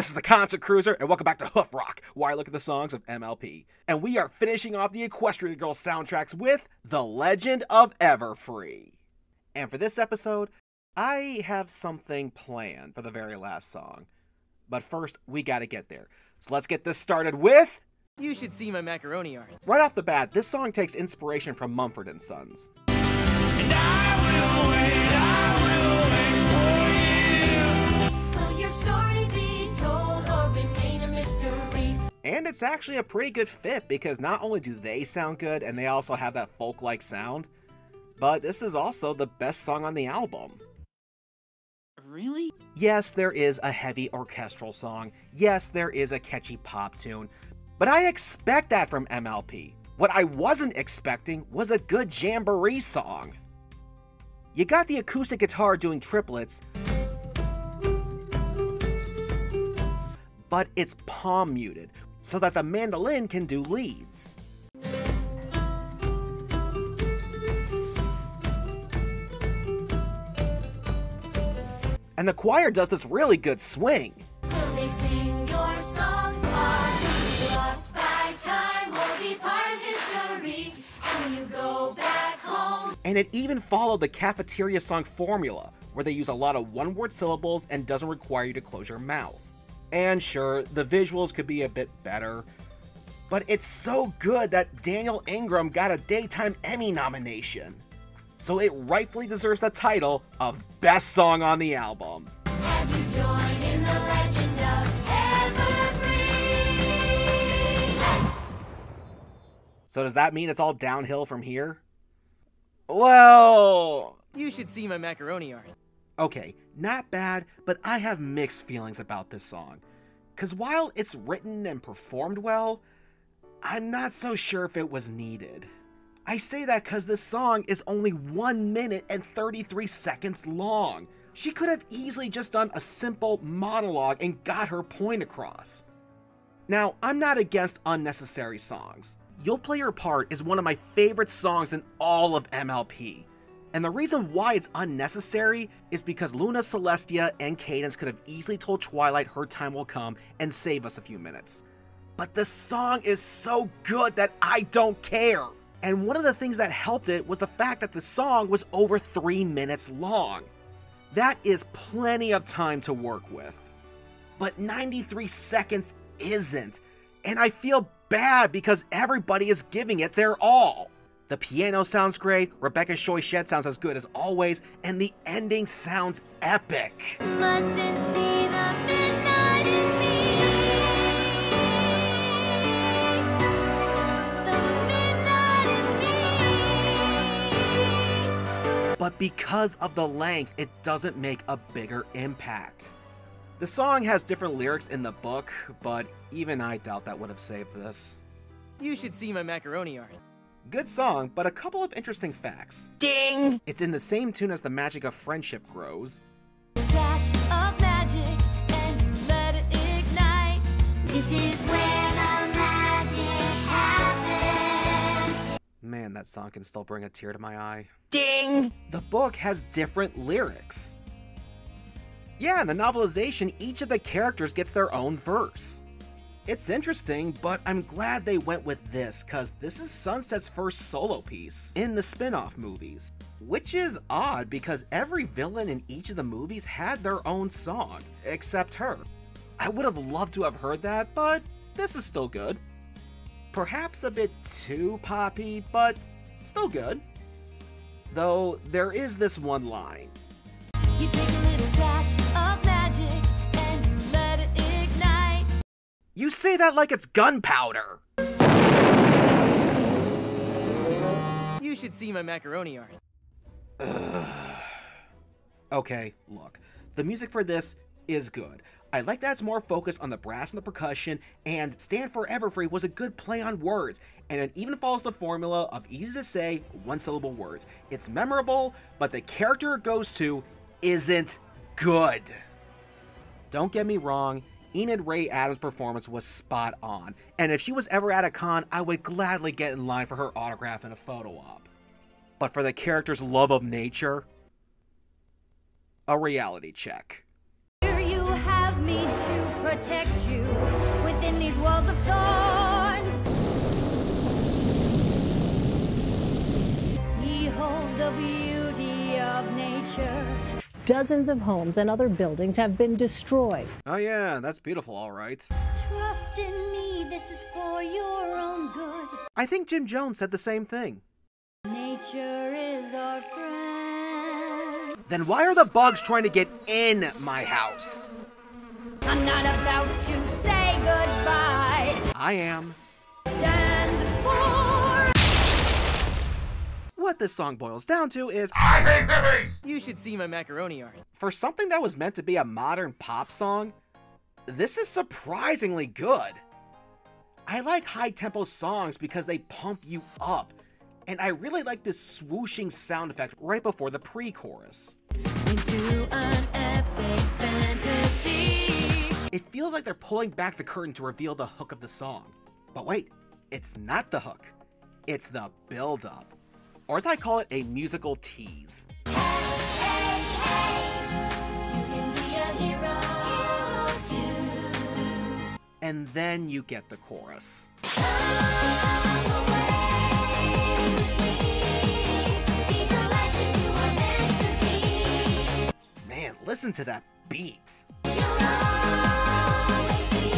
This is the Concert Cruiser, and welcome back to Hoof Rock, where I look at the songs of MLP. And we are finishing off the Equestria Girls soundtracks with The Legend of Everfree. And for this episode, I have something planned for the very last song. But first, we gotta get there. So let's get this started with... You should see my macaroni art. Right off the bat, this song takes inspiration from Mumford & Sons. And I will wait for you. Will your story be told or remain a mystery? And it's actually a pretty good fit because not only do they sound good and they also have that folk-like sound, but this is also the best song on the album. Really? Yes, there is a heavy orchestral song. Yes, there is a catchy pop tune. But I expect that from MLP. What I wasn't expecting was a good jamboree song. You got the acoustic guitar doing triplets, but it's palm muted, so that the mandolin can do leads. And the choir does this really good swing. Will they sing your songs? Are you lost by time? Will be part of history. And when you go back home. And it even followed the cafeteria song formula, where they use a lot of one-word syllables and doesn't require you to close your mouth. And sure, the visuals could be a bit better, but it's so good that Daniel Ingram got a Daytime Emmy nomination. So it rightfully deserves the title of Best Song on the Album. As you join in the Legend of Everfree. So does that mean it's all downhill from here? Well... You should see my macaroni art. Okay, not bad, but I have mixed feelings about this song. Cause while it's written and performed well, I'm not so sure if it was needed. I say that cause this song is only 1 minute and 33 seconds long. She could have easily just done a simple monologue and got her point across. Now, I'm not against unnecessary songs. You'll Play Your Part is one of my favorite songs in all of MLP. And the reason why it's unnecessary is because Luna Celestia and Cadence could have easily told Twilight her time will come and save us a few minutes. But the song is so good that I don't care. And one of the things that helped it was the fact that the song was over 3 minutes long. That is plenty of time to work with. But 93 seconds isn't. And I feel bad because everybody is giving it their all. The piano sounds great, Rebecca Choichette sounds as good as always, and the ending sounds epic. Mustn't see the midnight in me. The midnight in me. But because of the length, it doesn't make a bigger impact. The song has different lyrics in the book, but even I doubt that would have saved this. You should see my macaroni art. Good song, but a couple of interesting facts. Ding! It's in the same tune as The Magic of Friendship Grows. Dash of magic and let it ignite. This is where the magic happens. Man, that song can still bring a tear to my eye. Ding! The book has different lyrics. Yeah, in the novelization, each of the characters gets their own verse. It's interesting, but I'm glad they went with this, cause this is Sunset's first solo piece in the spin-off movies. Which is odd because every villain in each of the movies had their own song, except her. I would have loved to have heard that, but this is still good. Perhaps a bit too poppy, but still good. Though, there is this one line. You take a little dash of magic and you let it ignite. You say that like it's gunpowder! You should see my macaroni art. Okay, look. The music for this is good. I like that it's more focused on the brass and the percussion, and Stand for Everfree was a good play on words, and it even follows the formula of easy to say, one-syllable words. It's memorable, but the character it goes to isn't good. Don't get me wrong, Enid Ray Adams' performance was spot on, and if she was ever at a con, I would gladly get in line for her autograph and a photo op. But for the character's love of nature, a reality check. Here you have have me to protect you within these walls of thorns. Behold the beauty of nature. Dozens of homes and other buildings have been destroyed. Oh yeah, that's beautiful, all right. Trust in me, this is for your own good. I think Jim Jones said the same thing. Nature is our friend. Then why are the bugs trying to get in my house? I'm not about to say goodbye. I am. Stand for. What this song boils down to is, I hate hippies! You should see my macaroni art. for something that was meant to be a modern pop song, this is surprisingly good. I like high-tempo songs because they pump you up, and I really like this swooshing sound effect right before the pre-chorus. Into an epic fantasy. It feels like they're pulling back the curtain to reveal the hook of the song. But wait, it's not the hook. It's the build-up. Or as I call it, a musical tease. Hey, hey, you can be a hero too. And then you get the chorus. Come away with me. Be the legend you are meant to be. Man, listen to that beat. You'll always be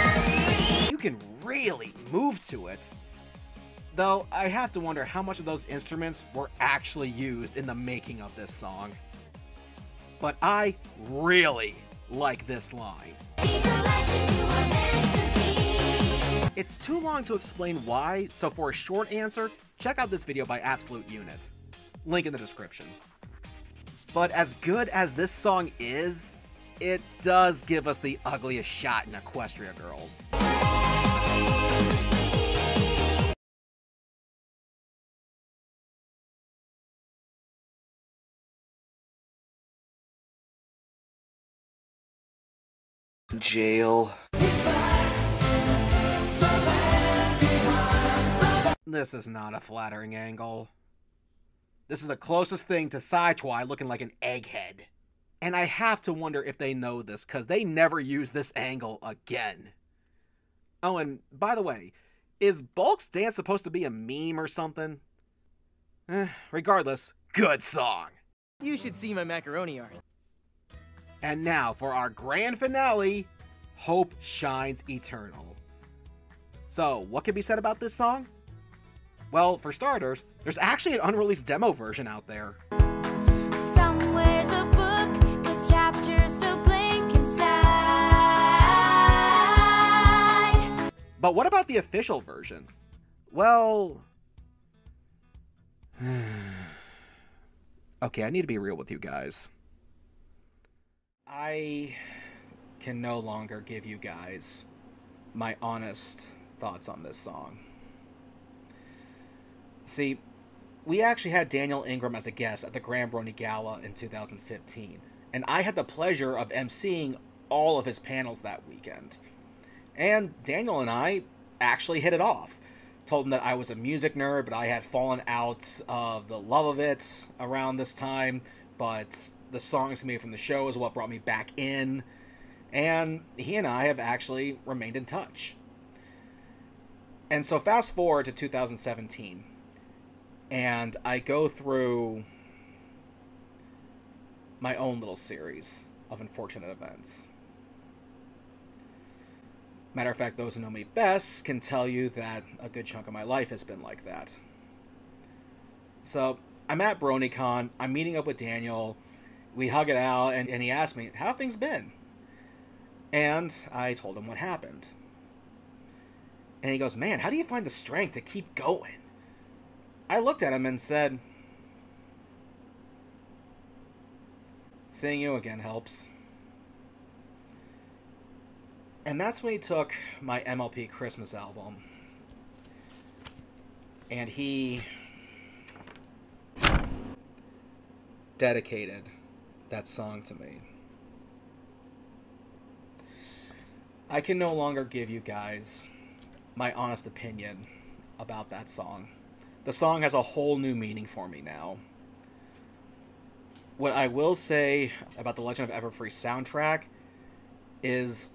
evergreen. You can really move to it. Though, I have to wonder how much of those instruments were actually used in the making of this song. But I really like this line. Be the legend you are meant to be. It's too long to explain why, so for a short answer, check out this video by Absolute Unit. Link in the description. But as good as this song is, it does give us the ugliest shot in Equestria Girls. Jail. This is not a flattering angle. This is the closest thing to Sidetwi looking like an egghead. And I have to wonder if they know this, because they never use this angle again. Oh, and by the way, is Bulk's dance supposed to be a meme or something? Regardless, good song. You should see my macaroni art. And now for our grand finale, Hope Shines Eternal. So, what can be said about this song? Well, for starters, there's actually an unreleased demo version out there. Somewhere's a book, the chapters still blink inside. But what about the official version? Well... okay, I need to be real with you guys. I can no longer give you guys my honest thoughts on this song. See, we actually had Daniel Ingram as a guest at the Grand Brony Gala in 2015, and I had the pleasure of emceeing all of his panels that weekend. And Daniel and I actually hit it off. Told him that I was a music nerd, but I had fallen out of the love of it around this time, but the songs he made from the show is what brought me back in, and he and I have actually remained in touch. And so fast forward to 2017, and I go through my own little series of unfortunate events. Matter of fact, those who know me best can tell you that a good chunk of my life has been like that. So, I'm at BronyCon, I'm meeting up with Daniel, we hug it out, and he asked me, how have things been? And I told him what happened. And he goes, man, how do you find the strength to keep going? I looked at him and said, seeing you again helps. And that's when he took my MLP Christmas album, and he dedicated that song to me. I can no longer give you guys my honest opinion about that song. The song has a whole new meaning for me now. What I will say about the Legend of Everfree soundtrack is,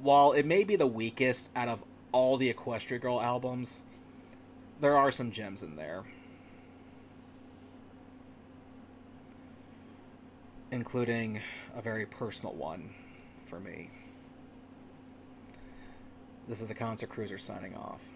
while it may be the weakest out of all the Equestria Girl albums, there are some gems in there. Including a very personal one for me. This is the Concert Cruizer signing off.